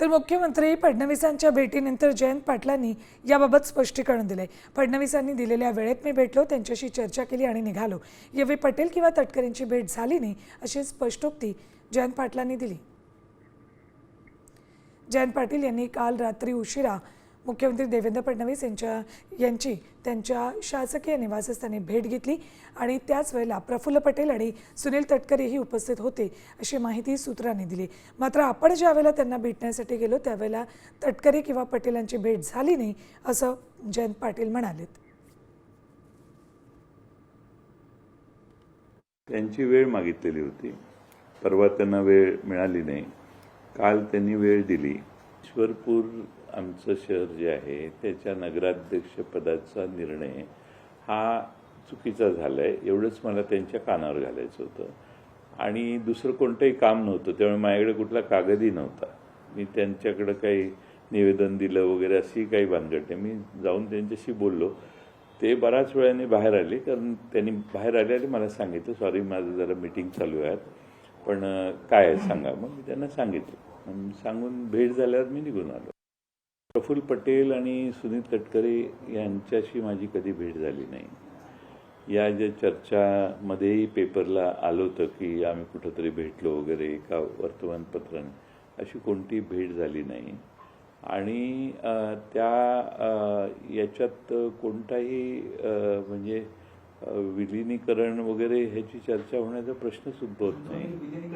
तर मुख्यमंत्री फडणवीसांच्या भेटीनंतर जयंत पाटलांनी याबाबत स्पष्टीकरण दिले। फडणवीसांनी दिलेल्या वेळेत मी भेटलो, त्यांच्याशी चर्चा केली आणि निघालो। यावेळी पटेल किंवा तटकरेंची भेट झाली नाही अशी स्पष्टोक्ती जयंत पाटलांनी दिली। जयंत पाटील यांनी काल रात्री उशिरा मुख्यमंत्री देवेंद्र फडणवीस यांची त्यांच्या शासकीय निवासस्थानी भेट घेतली आणि त्याच वेळेला प्रफुल्ल पटेल आणि सुनील तटकरेही उपस्थित होते अशी माहिती सूत्रांनी दिली। मात्र आपण ज्यावेळेला त्यांना भेटण्यासाठी गेलो त्यावेळेला तटकरे किंवा पटेलांची भेट झाली नाही असं जयंत पाटील म्हणाले। त्यांची वेळ मागितलेली होती, परवा त्यांना वेळ मिळाली नाही, काल त्यांनी वेळ दिली। ईश्वरपूर आमचं शहर जे आहे त्याच्या नगराध्यक्ष पदाचा निर्णय हा चुकीचा झालाय एवढंच मला त्यांच्या कानावर घालायचं होतं आणि दुसरं कोणतंही काम नव्हतं, त्यामुळे माझ्याकडे कुठला कागदही नव्हता। मी त्यांच्याकडे काही निवेदन दिलं वगैरे अशी काही भानगड नाही। मी जाऊन त्यांच्याशी बोललो, ते बऱ्याच वेळाने बाहेर आले, कारण त्यांनी बाहेर आले मला सांगितलं सॉरी माझं जरा मीटिंग चालू आहे पण काय आहे सांगा। मग मी त्यांना सांगितलं, सांगून भेट झाल्यावर मी निघून आलो। प्रफुल्ल पटेल आणि सुनील तटकरे यांच्याशी माझी कधी भेट झाली नाही। या ज्या चर्चामध्येही पेपरला आलं होतं की आम्ही कुठंतरी भेटलो वगैरे एका वर्तमानपत्राने, अशी कोणती भेट झाली नाही आणि याच्यात कोणताही म्हणजे विलिनीकरण वगैरे ह्याची चर्चा होण्याचा प्रश्नच उद्भवत नाही।